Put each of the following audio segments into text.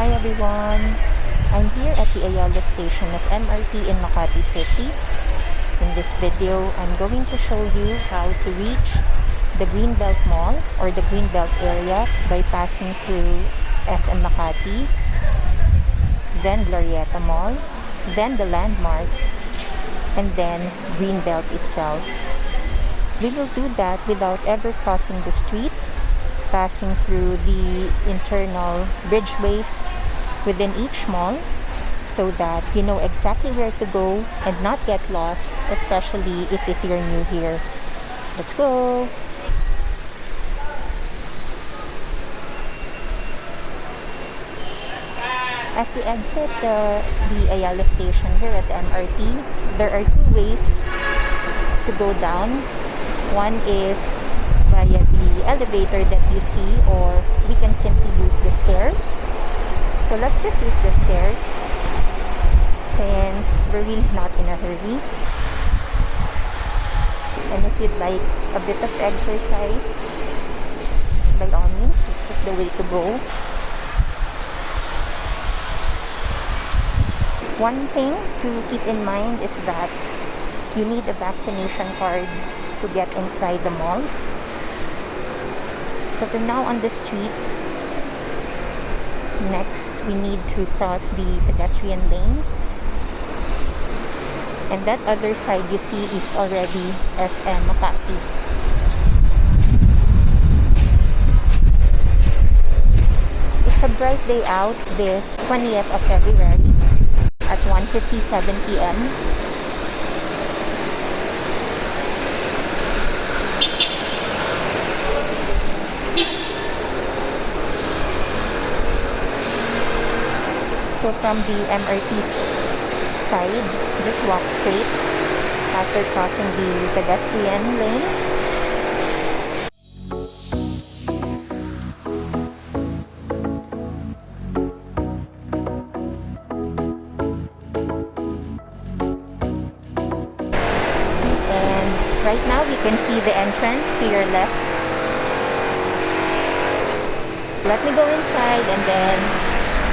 Hi everyone! I'm here at the Ayala Station of MRT in Makati City. In this video, I'm going to show you how to reach the Greenbelt Mall or the Greenbelt area by passing through SM Makati, then Glorietta Mall, then the landmark, and then Greenbelt itself. We will do that without ever crossing the street, passing through the internal bridgeways within each mall so that you know exactly where to go and not get lost, especially if you're new here. Let's go! As we exit the Ayala Station here at the MRT, there are two ways to go down. One is via the elevator that you see, or we can simply use the stairs. So let's just use the stairs since we're really not in a hurry. And if you'd like a bit of exercise, by all means, this is the way to go. One thing to keep in mind is that you need a vaccination card to get inside the malls. So we're now on the street. Next, we need to cross the pedestrian lane. And that other side you see is already SM Makati. It's a bright day out this 20th of February at 1:57 p.m. So from the MRT side, just walk straight after crossing the pedestrian lane. And right now we can see the entrance to your left. Let me go inside and then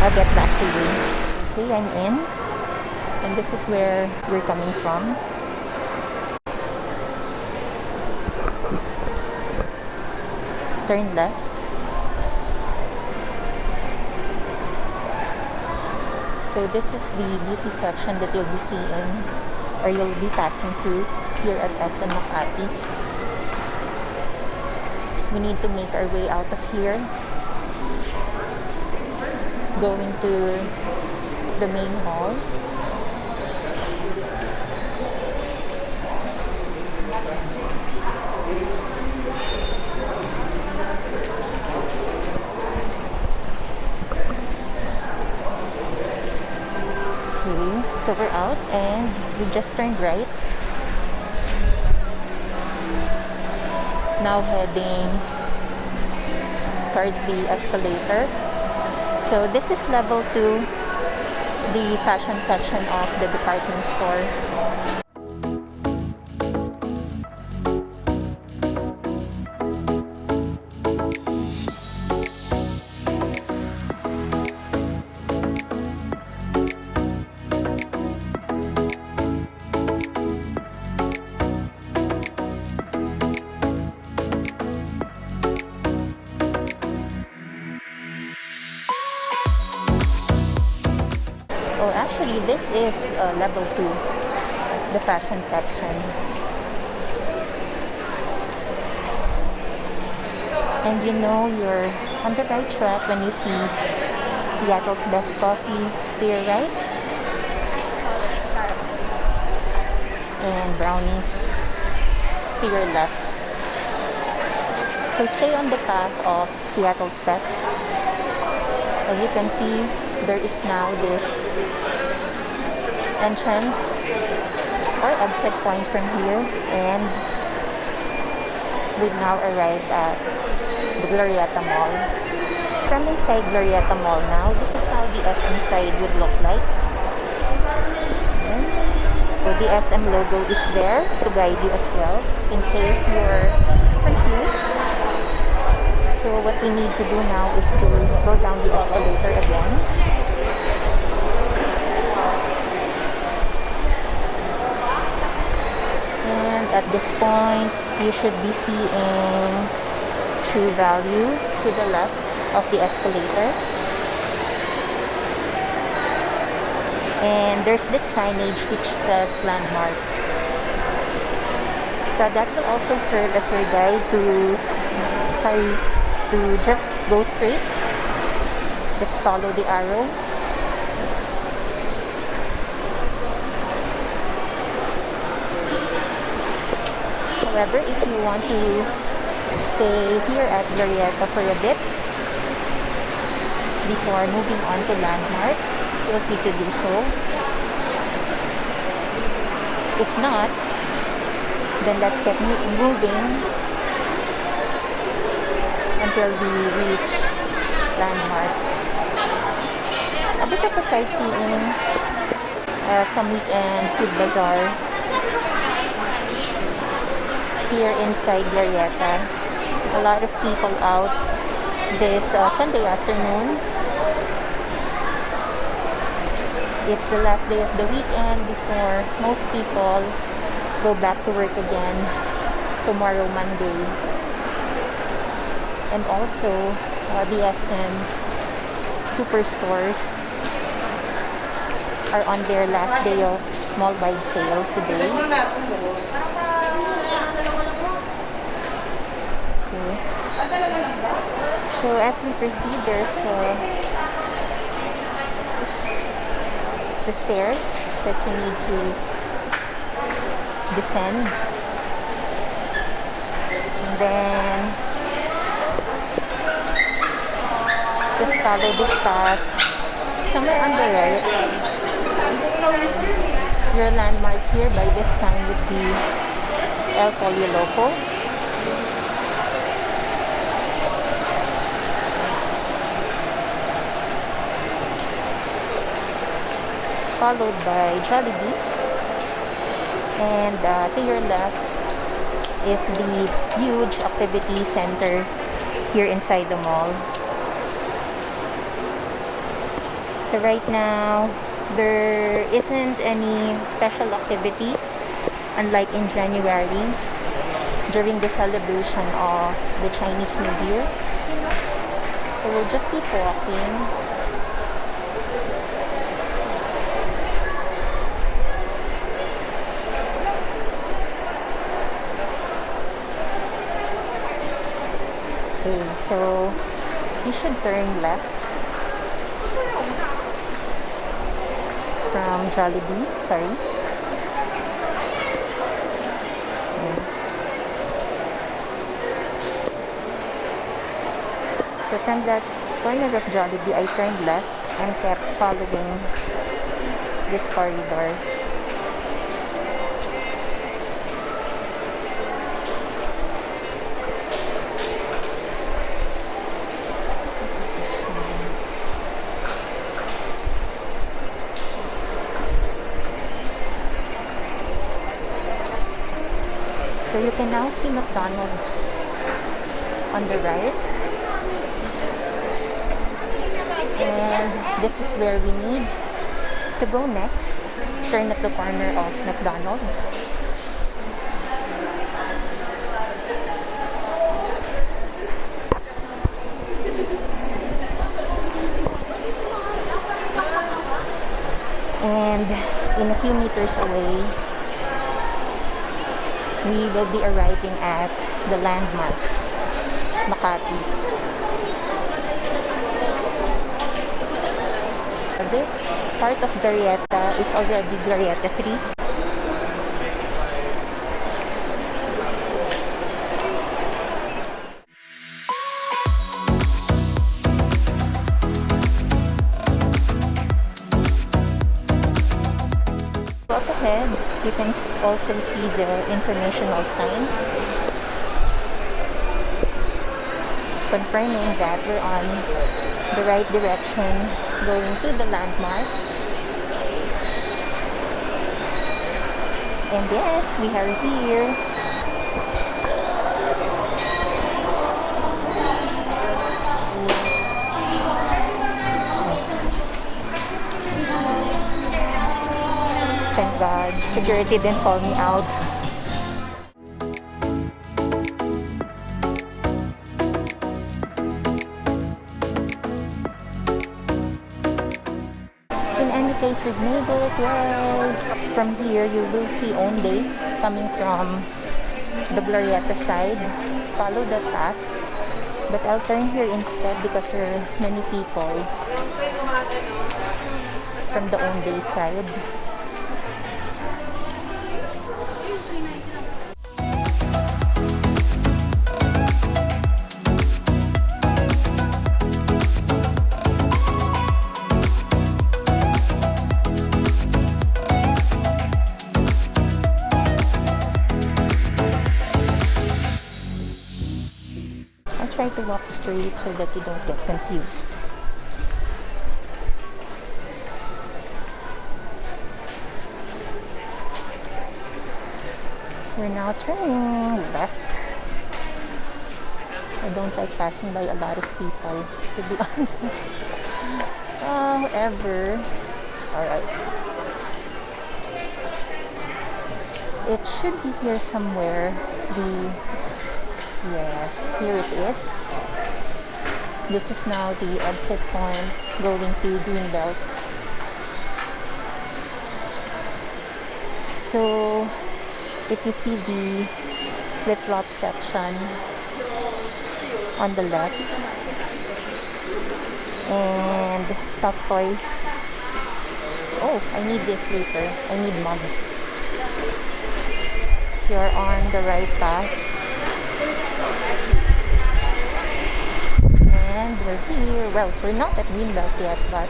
I'll get back to you. Okay, I'm in. And this is where we're coming from. Turn left. So this is the beauty section that you'll be seeing, or you'll be passing through here at SM Makati. We need to make our way out of here, going to the main mall. Okay, so we're out and we just turned right. Now heading towards the escalator. So this is level 2, the fashion section of the department store. Oh, actually, this is level 2, the fashion section. And you know you're on the right track when you see Seattle's Best Coffee to your right. And brownies to your left. So stay on the path of Seattle's Best. As you can see, there is now this entrance or exit point from here, and we've now arrived at the Glorietta Mall. From inside Glorietta Mall now, this is how the SM side would look like. So the SM logo is there to guide you as well in case you're confused. So what we need to do now is to go down the escalator again. this point, you should be seeing True Value to the left of the escalator. And there's that signage which says Landmark. So that will also serve as your guide to just go straight. Let's follow the arrow. However, if you want to stay here at Glorietta for a bit before moving on to Landmark, feel free to do so. If not, then let's get moving until we reach Landmark. A bit of a sightseeing, some weekend food bazaar here inside Glorietta. A lot of people out this Sunday afternoon. It's the last day of the weekend before most people go back to work again tomorrow, Monday. And also the SM superstores are on their last day of mall-wide sale today. Okay. So as we proceed, there's the stairs that you need to descend. And then just follow this path. Somewhere on the right, your landmark here by this time would be El Pollo Loco. Followed by Jollibee, and to your left is the huge activity center here inside the mall. So right now there isn't any special activity, unlike in January during the celebration of the Chinese New Year. So we'll just keep walking. Okay, so you should turn left from Jollibee, sorry. Okay. So from that corner of Jollibee, I turned left and kept following this corridor. So you can now see McDonald's on the right, and this is where we need to go next. Turn at the corner of McDonald's. And in a few meters away, we will be arriving at the landmark, Makati. This part of Glorietta is already Glorietta 3. Up ahead, you can also see the informational sign confirming that we're on the right direction going to the landmark. And yes, we are here. Thank God, security didn't call me out. in any case, we've made it. Yay! From here, you will see Owndays coming from the Glorietta side. Follow the path. But I'll turn here instead because there are many people from the Owndays side. Try to walk straight so that you don't get confused. We're now turning left. I don't like passing by a lot of people, to be honest. However, alright. It should be here somewhere. Yes, here it is. This is now the exit point going to Greenbelt. So, if you see the flip-flop section on the left and stuffed toys. Oh, I need this later. I need mugs. You're on the right path. And we're here. Well, we're not at Greenbelt yet, but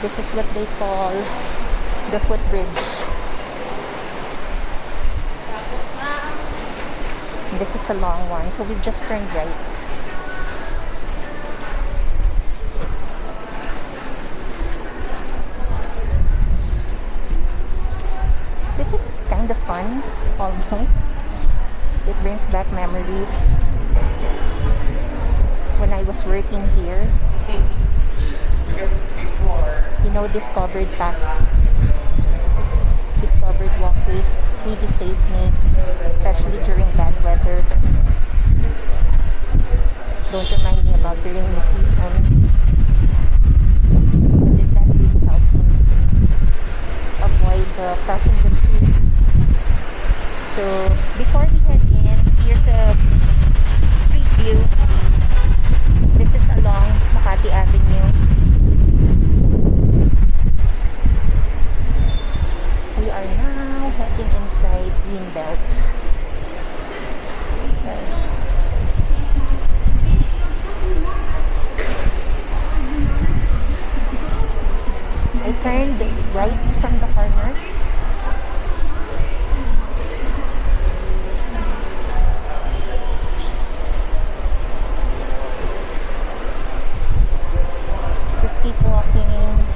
this is what they call the footbridge. This is a long one, so we've just turned right. This is kind of fun, almost. It brings back memories when I was working here. You know, discovered paths, discovered walkways really saved me, especially during bad weather. Don't remind me about the rainy season. But did that really help me avoid crossing the street? So before we head in, here's a street view. This is along Makati Avenue. We are now heading inside Greenbelt. I turned right from the corner. Just keep walking.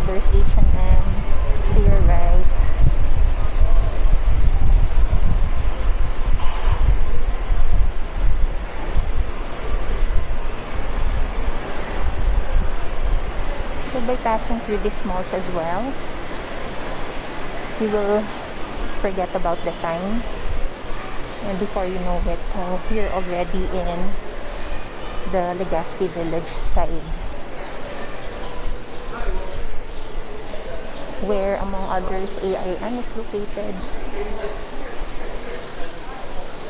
There's H&M to your right. So by passing through these malls as well, you will forget about the time, and before you know it, you're already in the Legazpi Village side, where among others AIM is located.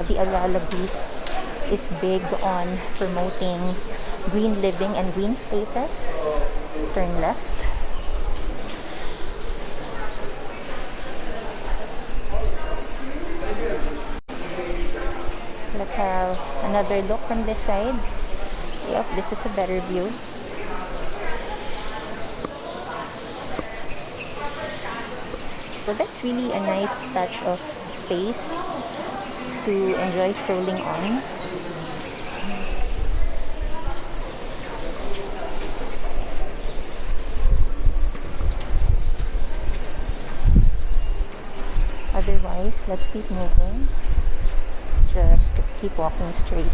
The Ayala Group is big on promoting green living and green spaces. Turn left. Let's have another look from this side. Yep, this is a better view. So that's really a nice patch of space to enjoy strolling on. Otherwise, let's keep moving. Just keep walking straight.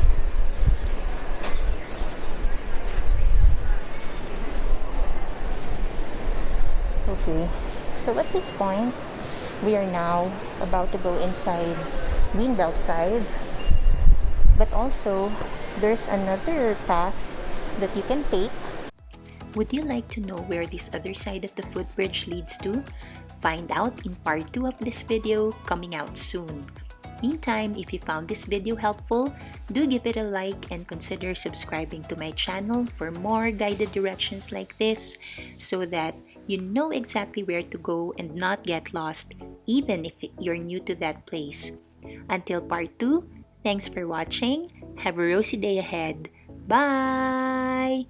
Okay, so at this point, we are now about to go inside Greenbelt 5. But also, there's another path that you can take Would you like to know where this other side of the footbridge leads to? Find out in part 2 of this video coming out soon. Meantime, if you found this video helpful, do give it a like and consider subscribing to my channel for more guided directions like this so that you know exactly where to go and not get lost even if you're new to that place. Until part 2, thanks for watching. Have a rosy day ahead. Bye!